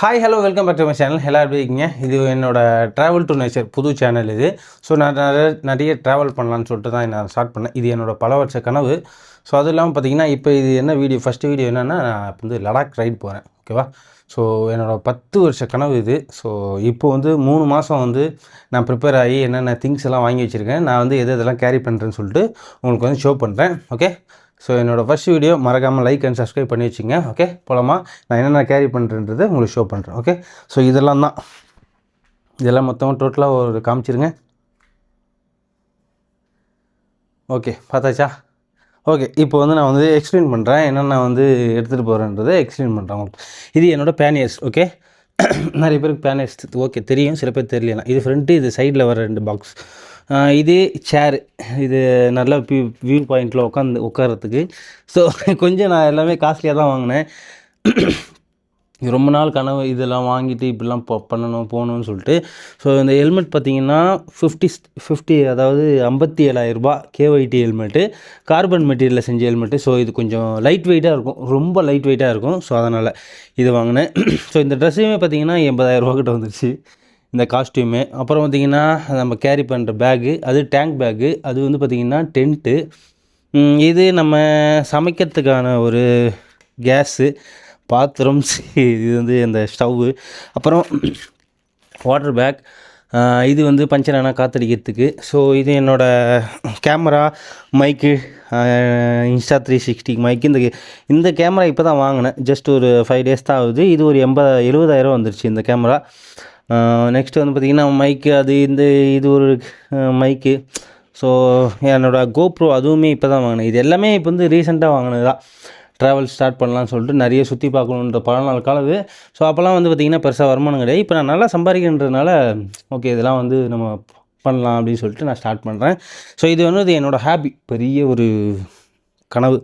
Hi hello welcome back to my channel. எல்லோரும் எப்படி இருக்கீங்க? இது என்னோடய ட்ராவல் டு நேச்சர் புது சேனல் இது. ஸோ நான் நிறைய ட்ராவல் பண்ணலான்னு சொல்லிட்டு தான் நான் ஸ்டார்ட் பண்ணேன். இது என்னோடய பல வருஷ கனவு. ஸோ அது இல்லாமல் பார்த்தீங்கன்னா இப்போ இது என்ன வீடியோ, ஃபஸ்ட்டு வீடியோ என்னென்னா நான் இப்போ வந்து லடாக் ரைட் போகிறேன். ஓகேவா? ஸோ என்னோடய 10 வருஷ கனவு இது. ஸோ இப்போ வந்து 3 மாதம் வந்து நான் ப்ரிப்பேர் ஆகி என்னென்ன திங்ஸ் எல்லாம் வாங்கி வச்சுருக்கேன், நான் வந்து எதெல்லாம் கேரி பண்ணுறேன்னு சொல்லிட்டு உங்களுக்கு வந்து ஷோ பண்ணுறேன். ஓகே, ஸோ என்னோடய ஃபஸ்ட் வீடியோ மறக்காமல் லைக் அண்ட் சப்ஸ்கிரைப் பண்ணி வச்சுங்க. ஓகே, போலாமா? நான் என்னென்ன கேரி பண்ணுறேன்றதை உங்களுக்கு ஷோ பண்ணுறேன். ஓகே, ஸோ இதெல்லாம் மொத்தமாக டோட்டலாக ஒரு காமிச்சிருங்க. ஓகே, பார்த்தாச்சா? ஓகே, இப்போ வந்து நான் வந்து எக்ஸ்பிளைன் பண்ணுறேன், என்னென்ன வந்து எடுத்துகிட்டு போகிறேன்றதை எக்ஸ்பிளைன் பண்ணுறேன் உங்களுக்கு. இது என்னோடய பேனியர்ஸ். ஓகே, நிறைய பேருக்கு பேனியர்ஸ் ஓகே தெரியும், சில பேர் தெரியலாம். இது ஃப்ரண்ட்டு, இது சைடில் வர 2 பாக்ஸ். இது சேரு, இது நல்லா வியூ பாயிண்டில் உட்காரத்துக்கு. ஸோ கொஞ்சம் நான் எல்லாமே காஸ்ட்லியாக தான் வாங்கினேன். ரொம்ப நாள் கனவு இதெல்லாம் வாங்கிட்டு இப்படிலாம் பண்ணணும் போகணுன்னு சொல்லிட்டு. ஸோ இந்த ஹெல்மெட் பார்த்திங்கன்னா 50 அதாவது 57,000 ரூபா KYT ஹெல்மெட்டு, கார்பன் மெட்டீரியலில் செஞ்ச ஹெல்மெட்டு. ஸோ இது கொஞ்சம் லைட் வெயிட்டாக இருக்கும், ரொம்ப லைட் வெயிட்டாக இருக்கும். ஸோ அதனால் இது வாங்கினேன். ஸோ இந்த ட்ரெஸ்ஸுமே பார்த்திங்கன்னா 80,000 ரூபா கிட்ட வந்துருச்சு இந்த காஸ்ட்யூமு. அப்புறம் பார்த்திங்கன்னா நம்ம கேரி பண்ணுற பேகு, அது டேங்க் பேகு, அது வந்து பார்த்திங்கன்னா டென்ட்டு. இது நம்ம சமைக்கிறதுக்கான ஒரு கேஸு, பாத்திரம், இது வந்து அந்த ஸ்டவ்வு. அப்புறம் வாட்டர் பேக், இது வந்து பஞ்சர் ஆனால் காற்றடிக்கிறதுக்கு. ஸோ இது என்னோடய கேமரா, மைக்கு, இன்ஸ்டா 360 மைக்கு. இந்த கேமரா இப்போ தான் வாங்கினேன், ஜஸ்ட் ஒரு 5 days தான் ஆகுது. இது ஒரு 70,000 வந்துருச்சு இந்த கேமரா. நெக்ஸ்ட்டு வந்து பார்த்திங்கன்னா மைக்கு, இது ஒரு மைக்கு. ஸோ என்னோடய கோப்ரோ, அதுவுமே இப்போ தான் வாங்கினேன். இது எல்லாமே இப்போ வந்து ரீசெண்டாக வாங்கினது தான். ட்ராவல் ஸ்டார்ட் பண்ணலான்னு சொல்லிட்டு நிறைய சுற்றி பார்க்கணுன்ற பல நாள் கனவு. ஸோ அப்போல்லாம் வந்து பார்த்திங்கன்னா பெருசாக வருமானம் கிடையாது. இப்போ நான் நல்லா சம்பாதிக்கின்றதுனால ஓகே இதெல்லாம் வந்து நம்ம பண்ணலாம் அப்படின்னு சொல்லிட்டு நான் ஸ்டார்ட் பண்ணுறேன். ஸோ இது வந்து என்னோடய ஹாபி, பெரிய ஒரு கனவு.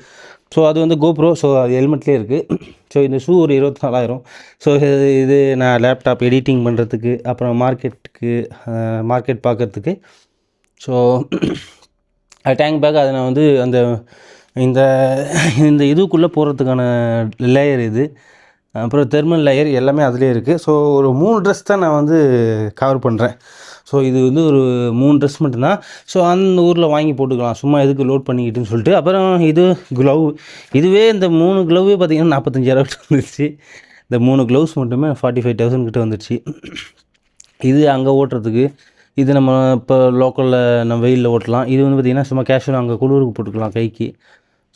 ஸோ அது வந்து கோப்ரோ. ஸோ அது ஹெல்மெட்லேயே இருக்குது. ஸோ இந்த ஷூ ஒரு 24,000. ஸோ இது நான் லேப்டாப் எடிட்டிங் பண்ணுறதுக்கு, அப்புறம் மார்க்கெட் பார்க்குறதுக்கு. ஸோ டேங்க் பேக், அதை நான் வந்து இந்த இதுக்குள்ளே போகிறதுக்கான லேயர் இது. அப்புறம் தெர்மல் லேயர் எல்லாமே அதிலே இருக்குது. ஸோ ஒரு 3 ட்ரெஸ் தான் நான் வந்து கவர் பண்ணுறேன். ஸோ இது வந்து ஒரு 3 ட்ரெஸ் மட்டும்தான். ஸோ அந்த ஊரில் வாங்கி போட்டுக்கலாம், சும்மா எதுக்கு லோட் பண்ணிக்கிட்டுன்னு சொல்லிட்டு. அப்புறம் இது க்ளவ். இதுவே இந்த 3 க்ளவ்வே பார்த்திங்கன்னா 45,000 கிட்ட வந்துருச்சு. இந்த 3 க்ளவுஸ் மட்டுமே 45,000 கிட்ட வந்துருச்சு. இது அங்கே ஓட்டுறதுக்கு, இது நம்ம இப்போ லோக்கலில் நம்ம வெயிலில் ஓட்டலாம். இது வந்து பார்த்திங்கன்னா சும்மா கேஷுவலாக அங்கே குளிருக்கு போட்டுக்கலாம் கைக்கு.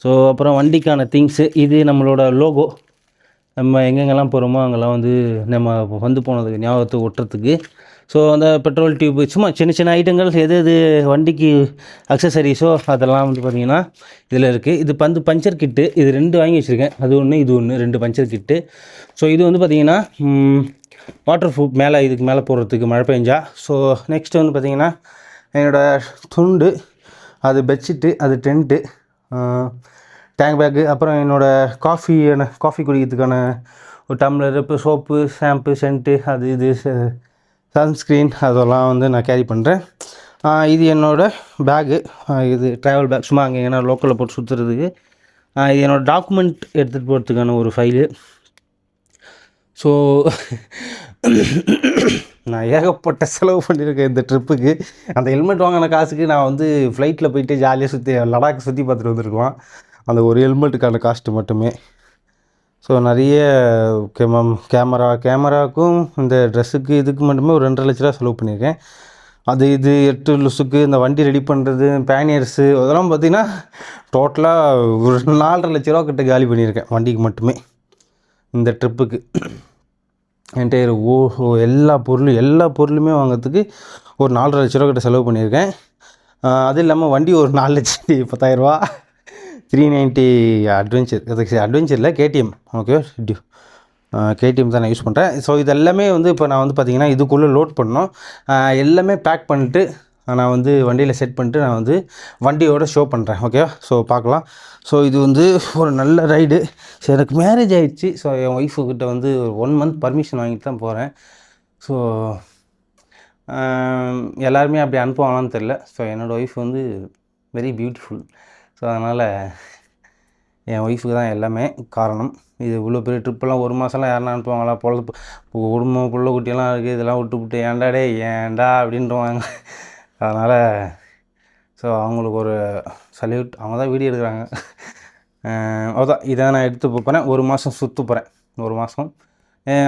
ஸோ அப்புறம் வண்டிக்கான திங்ஸு, இது நம்மளோட லோகோ, நம்ம எங்கெங்கெல்லாம் போகிறோமோ அங்கெல்லாம் வந்து நம்ம வந்து போனதுக்கு ஞாபகத்தை ஒட்டுறதுக்கு. ஸோ அந்த பெட்ரோல் டியூப்பு, சும்மா சின்ன சின்ன ஐட்டங்கள், எது வண்டிக்கு அக்சசரிஸோ அதெல்லாம் வந்து பார்த்திங்கன்னா இதில் இருக்குது. இது பஞ்சர் கிட்டு, இது 2 வாங்கி வச்சுருக்கேன். அது ஒன்று இது ஒன்று, 2 பஞ்சர் கிட்டு. ஸோ இது வந்து பார்த்திங்கன்னா வாட்டர் ப்ரூஃப், மேலே இதுக்கு மேலே போடுறதுக்கு மழை பெஞ்சா. ஸோ நெக்ஸ்ட்டு வந்து பார்த்திங்கன்னா என்னோடய துண்டு, அது பெட்ஷீட்டு, அது டென்ட்டு, டேங்க் பேக்கு. அப்புறம் என்னோடய காஃபி குடிக்கிறதுக்கான ஒரு டம்ளர், இப்போ சோப்பு, ஷாம்பு, சென்ட்டு, அது இது சன்ஸ்க்ரீன், அதெல்லாம் வந்து நான் கேரி பண்ணுறேன். இது என்னோடய பேகு, இது ட்ராவல் பேக், சும்மா அங்கே எங்கன்னா லோக்கலில் போட்டு சுற்றுறதுக்கு. இது என்னோடய டாக்குமெண்ட் எடுத்துகிட்டு போகிறதுக்கான ஒரு ஃபைலு. ஸோ நான் ஏகப்பட்ட செலவு பண்ணியிருக்கேன் இந்த ட்ரிப்புக்கு. அந்த ஹெல்மெட் வாங்கின காசுக்கு நான் வந்து ஃப்ளைட்டில் போயிட்டு ஜாலியாக லடாக் சுற்றி பார்த்துட்டு வந்துருக்குவேன், அந்த ஒரு ஹெல்மெட்டுக்கான காஸ்ட்டு மட்டுமே. ஸோ நிறைய கேமராவுக்கும் இந்த ட்ரெஸ்ஸுக்கு இதுக்கு மட்டுமே ஒரு 2.5 லட்ச ரூபா செலவு பண்ணியிருக்கேன். இது 8 லுஸுக்கு இந்த வண்டி ரெடி பண்ணுறது, பேனியர்ஸு, அதெல்லாம் பார்த்திங்கன்னா டோட்டலாக ஒரு 4.5 லட்ச ரூபா கிட்ட காலி பண்ணியிருக்கேன் வண்டிக்கு மட்டுமே இந்த ட்ரிப்புக்கு. என்டையர் எல்லா பொருளுமே வாங்கிறதுக்கு ஒரு 4.5 லட்ச ரூபா கிட்ட செலவு பண்ணியிருக்கேன். அது இல்லாமல் வண்டி ஒரு 4,10,000 ரூபா 390 அட்வென்ச்சரில் KTM. ஓகே, KTM தான் நான் யூஸ் பண்ணுறேன். ஸோ இது எல்லாமே வந்து இப்போ நான் வந்து பார்த்திங்கன்னா இதுக்குள்ளே லோட் பண்ணோம், எல்லாமே பேக் பண்ணிட்டு நான் வந்து வண்டியில் செட் பண்ணிட்டு நான் வந்து வண்டியோட ஷோ பண்ணுறேன். ஓகே, ஸோ பார்க்கலாம். ஸோ இது வந்து ஒரு நல்ல ரைடு. ஸோ எனக்கு மேரேஜ் ஆகிடுச்சு. ஸோ என் ஒய்ஃபுக்கிட்ட வந்து ஒரு 1 month பர்மிஷன் வாங்கிட்டு தான் போகிறேன். ஸோ எல்லாருமே அப்படி அனுப்புவாங்களான்னு தெரில. ஸோ என்னோடய ஒய்ஃப் வந்து வெரி பியூட்டிஃபுல். ஸோ அதனால் என் ஒய்ஃபுக்கு தான் எல்லாமே காரணம். இது இவ்வளோ பெரிய ட்ரிப்பெல்லாம் 1 மாதம்லாம் யாருன்னா அனுப்புவாங்களா? பொழப்பு குடும்பம் புள்ள குட்டியெல்லாம் இருக்குது, இதெல்லாம் விட்டு ஏன்டா டேய் ஏன்டா அப்படின்றவாங்க. அதனால் ஸோ அவங்களுக்கு ஒரு சல்யூட். அவங்க தான் வீடியோ எடுக்கிறாங்க. அதான் இதை நான் எடுத்து போகிறேன். 1 மாதம் சுற்ற போகிறேன். 1 மாதம்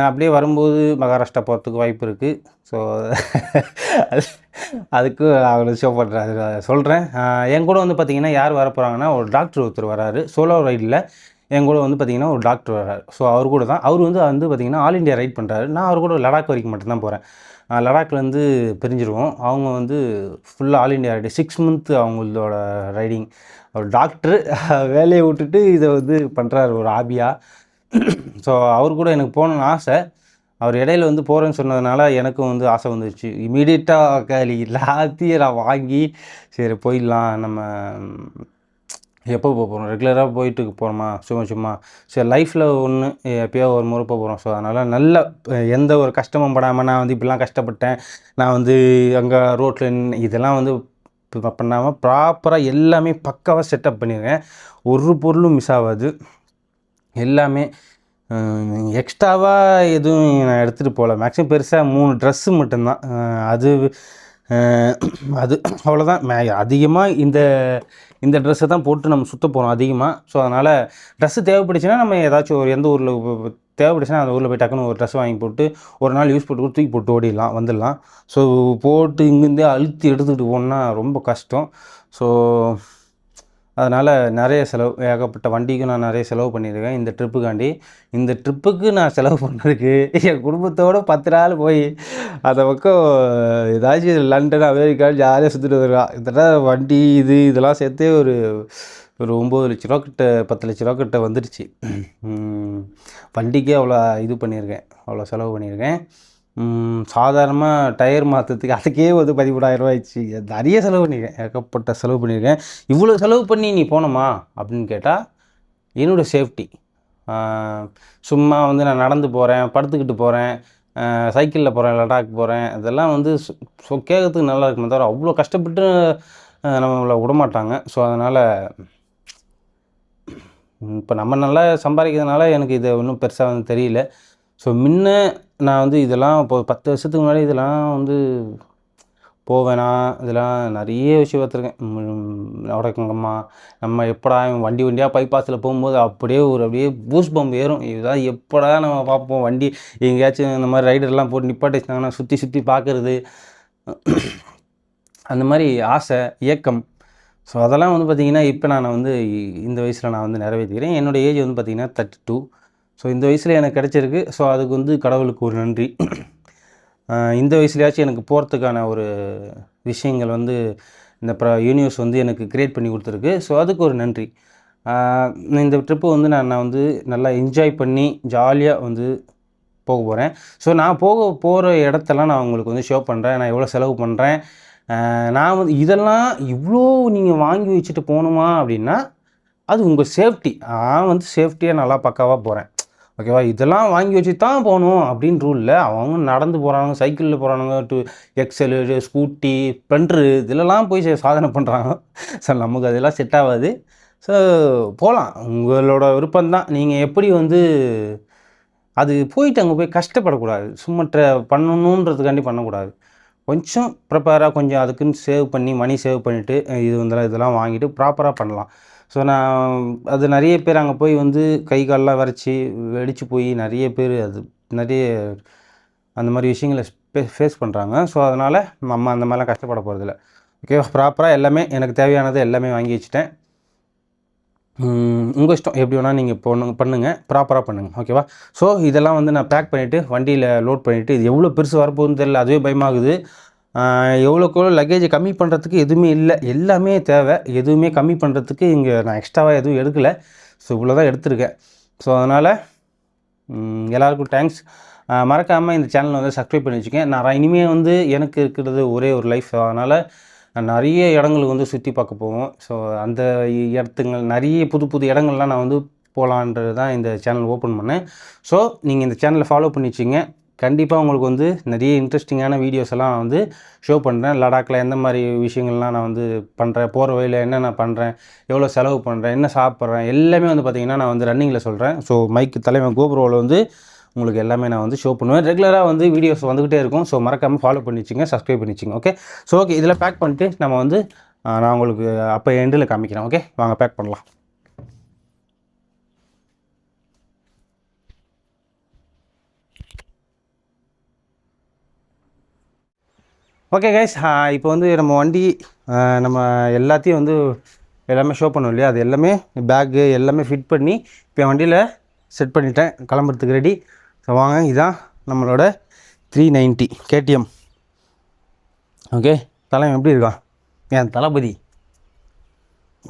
அப்படியே வரும்போது மகாராஷ்டிரா போகிறதுக்கு வாய்ப்பு இருக்குது. ஸோ அதுக்கு அவர் ஷோ பண்ணுறாரு சொல்கிறேன். என் கூட வந்து பார்த்திங்கன்னா யார் வர போகிறாங்கன்னா, ஒரு டாக்டர் ஒருத்தர் வராரு. சோலோ ரைடில் என் கூட வந்து பார்த்திங்கன்னா ஒரு டாக்டர் வராரு. ஸோ அவர் கூட தான் அவர் வந்து பார்த்திங்கன்னா ஆல் இண்டியா ரைட் பண்ணுறாரு. நான் அவர் கூட லடாக் வரைக்கும் மட்டும்தான் போகிறேன். லடாக்லேருந்து பிரிஞ்சிடுவோம். அவங்க வந்து ஃபுல்லாக ஆல் இண்டியா ரைடு 6 மந்த்து அவங்களோட ரைடிங். ஒரு டாக்டரு வேலையை விட்டுட்டு இதை வந்து பண்ணுறாரு ஒரு ஹாபியாக. ஸோ அவர் கூட எனக்கு போகணுன்னு ஆசை. அவர் இடையில வந்து போகிறேன்னு சொன்னதுனால எனக்கும் வந்து ஆசை வந்துருச்சு. இமீடியட்டாக எல்லாத்தையும் நான் வாங்கி சரி போயிடலாம். நம்ம எப்போ போகிறோம்? ரெகுலராக போயிட்டு போகிறோமா? சும்மா சரி லைஃப்பில் ஒன்று எப்போயோ ஒரு முறை போகிறோம். ஸோ அதனால் நல்ல எந்த ஒரு கஷ்டமும் படாமல் நான் வந்து இப்படிலாம் கஷ்டப்பட்டேன், நான் வந்து அங்கே ரோட்டில் இதெல்லாம் வந்து பண்ணாமல் ப்ராப்பராக எல்லாமே பக்காவாக செட்டப் பண்ணிடுவேன். ஒரு பொருளும் மிஸ் ஆகாது. எல்லாமே எக்ஸ்ட்ராவாக எதுவும் நான் எடுத்துகிட்டு போகல. மேக்ஸிமம் பெருசாக 3 ட்ரெஸ்ஸு மட்டும்தான். அது அவ்வளோதான். அதிகமாக இந்த ட்ரெஸ்ஸை தான் போட்டு நம்ம சுற்ற போகிறோம் அதிகமாக. ஸோ அதனால் ட்ரெஸ்ஸு தேவைப்பட்டுச்சுன்னா நம்ம ஏதாச்சும் ஒரு எந்த ஊரில் தேவைப்பட்டுச்சுன்னா அந்த ஊரில் போய் டக்குன்னு ஒரு ட்ரெஸ் வாங்கி போட்டு ஒரு நாள் யூஸ் போட்டு தூக்கி போட்டு ஓடிடலாம், வந்துடலாம். ஸோ போட்டு இங்கேருந்தே அழுத்தி எடுத்துக்கிட்டு போகணுன்னா ரொம்ப கஷ்டம். ஸோ அதனால் நிறைய செலவு, ஏகப்பட்ட வண்டிக்கும் நான் நிறைய செலவு பண்ணியிருக்கேன் இந்த ட்ரிப்புக்காண்டி. இந்த ட்ரிப்புக்கு நான் செலவு பண்ணுறதுக்கு என் குடும்பத்தோடு 10 நாள் போய் அந்த பக்கம் ஏதாச்சும் லண்டன், அமெரிக்கா ஜாலியாக சுற்றிட்டு வருவான். இதெல்லாம் வண்டி இதெல்லாம் சேர்த்தே ஒரு 9 லட்ச ரூபா கிட்ட 10 லட்ச ரூபா கிட்ட வந்துடுச்சு. வண்டிக்கே அவ்வளோ இது பண்ணியிருக்கேன், அவ்வளோ செலவு பண்ணியிருக்கேன். சாதாரணமாக டயர் மாற்றத்துக்கு அதுக்கே வந்து 13,000 ஆயிடுச்சு. நிறைய செலவு பண்ணியிருக்கேன், ஏகப்பட்ட செலவு பண்ணியிருக்கேன். இவ்வளோ செலவு பண்ணி நீ போனோமா அப்படின்னு கேட்டால் என்னோடய சேஃப்டி. சும்மா வந்து நான் நடந்து போகிறேன், படுத்துக்கிட்டு போகிறேன், சைக்கிளில் போகிறேன், லடாக் போகிறேன், இதெல்லாம் வந்து கேட்கறதுக்கு நல்லா இருக்குமே தவிர அவ்வளோ கஷ்டப்பட்டு நம்மளை விடமாட்டாங்க. ஸோ அதனால் இப்போ நம்ம நல்லா சம்பாதிக்கிறதுனால எனக்கு இது ஒன்றும் பெருசாக வந்து தெரியல. ஸோ நான் வந்து இதெல்லாம் இப்போ 10 வருஷத்துக்கு முன்னாடி இதெல்லாம் வந்து போவேனா, இதெல்லாம் நிறைய விஷயம் பார்த்துருக்கேன். உடக்கங்கம்மா நம்ம எப்படா வண்டியாக பைபாஸில் போகும்போது அப்படியே பூஸ்ட் பம்ப் ஏறும். இதுதான் எப்படா நம்ம பார்ப்போம் வண்டி எங்கேயாச்சும் இந்த மாதிரி ரைடர்லாம் போட்டு நிப்பாட்டி வச்சுட்டாங்கன்னா சுற்றி பார்க்குறது, அந்த மாதிரி ஆசை, இயக்கம். ஸோ அதெல்லாம் வந்து பார்த்திங்கன்னா இப்போ நான் வந்து இந்த வயசில் நான் வந்து நிறைவேற்றிக்கிறேன். என்னோடய ஏஜ் வந்து பார்த்திங்கன்னா 32. ஸோ இந்த வயசில் எனக்கு கிடச்சிருக்கு. ஸோ அதுக்கு வந்து கடவுளுக்கு ஒரு நன்றி. இந்த வயசுலையாச்சும் எனக்கு போகிறதுக்கான ஒரு விஷயங்கள் வந்து இந்த யூனிவர்ஸ் வந்து எனக்கு க்ரியேட் பண்ணி கொடுத்துருக்கு. ஸோ அதுக்கு ஒரு நன்றி. இந்த ட்ரிப்பு வந்து நான் வந்து நல்லா என்ஜாய் பண்ணி ஜாலியாக வந்து போக போகிறேன். ஸோ நான் போகிற இடத்தெல்லாம் நான் உங்களுக்கு வந்து ஷோ பண்ணுறேன். நான் எவ்வளோ செலவு பண்ணுறேன். நான் வந்து இதெல்லாம் இவ்வளோ நீங்கள் வாங்கி வச்சுட்டு போகணுமா அப்படின்னா அது உங்கள் சேஃப்டி. நான் வந்து சேஃப்டியாக நல்லா பக்காவாக போகிறேன். ஓகேவா? இதெல்லாம் வாங்கி வச்சு தான் போகணும் அப்படின்னு ரூலில் அவங்க நடந்து போகிறாங்க, சைக்கிளில் போகிறானுங்க, எக்ஸலு, ஸ்கூட்டி, ஸ்ப்ளெண்டரு இதிலலாம் போய் சாதனை பண்ணுறாங்க. ஸோ நமக்கு அதெல்லாம் செட் ஆகாது. ஸோ போகலாம், உங்களோட விருப்பம்தான். நீங்கள் எப்படி வந்து அது போயிட்டு அங்கே போய் கஷ்டப்படக்கூடாது. சும்மா பண்ணணுன்றதுக்காண்டி பண்ணக்கூடாது. கொஞ்சம் ப்ரிப்பேராக கொஞ்சம் அதுக்குன்னு சேவ் பண்ணி மணி சேவ் பண்ணிவிட்டு இதெல்லாம் வாங்கிட்டு ப்ராப்பராக பண்ணலாம். ஸோ நான் அது நிறைய பேர் அங்கே போய் வந்து கை காலெலாம் வரைச்சி வெடித்து போய் நிறைய பேர் நிறைய அந்த மாதிரி விஷயங்களை ஃபேஸ் பண்ணுறாங்க. ஸோ அதனால் நம்ம அந்த மாதிரிலாம் கஷ்டப்பட போகிறதில்ல. ஓகேவா? ப்ராப்பராக எல்லாமே எனக்கு தேவையானது எல்லாமே வாங்கி வச்சுட்டேன். உங்கள் இஷ்டம், எப்படி வேணால் நீங்கள் பண்ணுங்கள், ப்ராப்பராக பண்ணுங்கள். ஓகேவா? ஸோ இதெல்லாம் வந்து நான் பேக் பண்ணிவிட்டு வண்டியில் லோட் பண்ணிவிட்டு இது எவ்வளோ பெருசு வரப்போகுதுன்னு தெரியல, அதுவே பயமாகுது. எவ்வளோக்கு லக்கேஜை கம்மி பண்ணுறதுக்கு எதுவுமே இல்லை, எல்லாமே தேவை. எதுவுமே கம்மி பண்ணுறதுக்கு இங்கே நான் எக்ஸ்ட்ராவாக எதுவும் எடுக்கலை. ஸோ இவ்வளோ தான் எடுத்திருக்கேன். ஸோ அதனால் எல்லாருக்கும் தேங்க்ஸ். மறக்காமல் இந்த சேனலை வந்து சப்ஸ்கிரைப் பண்ணி வச்சுக்கேன். நான் இனிமேல் வந்து எனக்கு இருக்கிறது ஒரே ஒரு லைஃப். அதனால் நிறைய இடங்களுக்கு வந்து சுற்றி பார்க்க போவோம். ஸோ அந்த இடத்துங்கள் நிறைய புது இடங்கள்லாம் நான் வந்து போகலான்றது தான் இந்த சேனல் ஓப்பன் பண்ணேன். ஸோ நீங்கள் இந்த சேனலை ஃபாலோ பண்ணி வச்சுங்க. கண்டிப்பாக உங்களுக்கு வந்து நிறைய இன்ட்ரெஸ்டிங்கான வீடியோஸ் எல்லாம் வந்து ஷோ பண்ணுறேன். லடாக்கில் எந்த மாதிரி விஷயங்கள்லாம் நான் வந்து பண்ணுறேன், போகிற வழியில் என்ன நான் பண்ணுறேன், எவ்வளோ செலவு பண்ணுறேன், என்ன சாப்பிட்றேன், எல்லாமே வந்து பார்த்திங்கன்னா நான் வந்து ரன்னிங்கில் சொல்கிறேன். ஸோ மைக்கு தலைவன் கோப்ரோவில் வந்து உங்களுக்கு எல்லாமே நான் வந்து ஷோ பண்ணுவேன். ரெகுலராக வந்து வீடியோஸ் வந்துக்கிட்டே இருக்கும். ஸோ மறக்காமல் ஃபாலோ பண்ணிச்சிங்க, சப்ஸ்கிரைப் பண்ணிச்சிங்க. ஓகே, ஸோ ஓகே, இதில் பேக் பண்ணிட்டு நம்ம வந்து நான் உங்களுக்கு அப்போ எண்டில் காமிக்கிறேன். ஓகே, வாங்க பேக் பண்ணலாம். ஓகே கைஸ், இப்போ வந்து நம்ம வண்டி நம்ம எல்லாத்தையும் வந்து எல்லாமே ஷோ பண்ணோம் இல்லையா, அது எல்லாமே பேக்கு எல்லாமே ஃபிட் பண்ணி இப்போ வண்டியில் செட் பண்ணிட்டேன், கிளம்புறதுக்கு ரெடி. ஸோ வாங்க, இதுதான் நம்மளோட 390 KTM. ஓகே, தலைவன் எப்படி இருக்கான்? என் தளபதி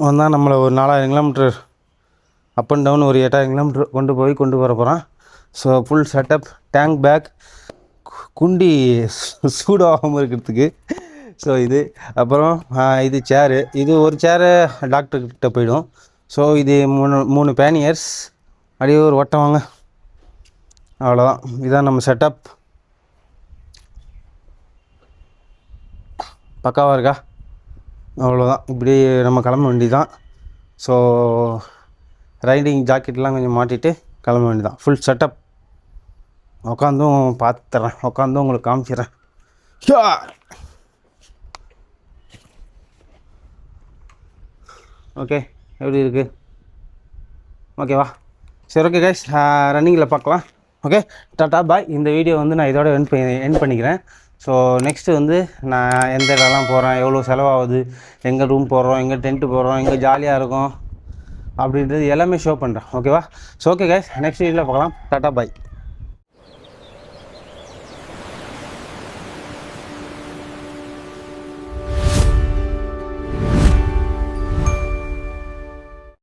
வந்தால் நம்மளை ஒரு 4000 கிலோமீட்டர் அப் அண்ட் டவுன், ஒரு 8000 கிலோமீட்டர் கொண்டு வர போகிறான். So full setup, tank bag, குண்டி சூடாகாமல் இருக்கிறதுக்கு. ஸோ இது அப்புறம் இது சேரு, இது ஒரு சேரு டாக்டர்கிட்ட போயிடும். ஸோ இது 3 பேனியர்ஸ், அப்படியே ஒரு வட்டம் வாங்க, அவ்வளோதான். இதுதான் நம்ம செட்டப். பக்காவாக இருக்கா? அவ்வளோதான், இப்படி நம்ம கிளம்ப வேண்டியதான். ஸோ ரைடிங் ஜாக்கெட்லாம் கொஞ்சம் மாட்டிட்டு கிளம்ப வேண்டியதான். Full setup. உட்காந்தும் பார்த்துறேன், உட்காந்தும் உங்களுக்கு காமிச்சிடுறேன். ஓகே, எப்படி இருக்குது? ஓகேவா? சரி, ஓகே கைஸ், ரன்னிங்கில் பார்க்கலாம். ஓகே, டாட்டா பாய். இந்த வீடியோ வந்து நான் இதோட எண்ட் பண்ணிக்கிறேன். ஸோ நெக்ஸ்ட்டு வந்து நான் எந்த இடம்லாம் போகிறேன், எவ்வளோ செலவாகுது, எங்கே ரூம் போடுறோம், எங்கே டென்ட்டு போடுறோம், எங்கே ஜாலியாக இருக்கும் அப்படின்றது எல்லாமே ஷோ பண்ணுறேன். ஓகேவா? ஸோ ஓகே கைஸ், நெக்ஸ்ட் வீடியோவில் பார்க்கலாம். டாட்டா பாய்.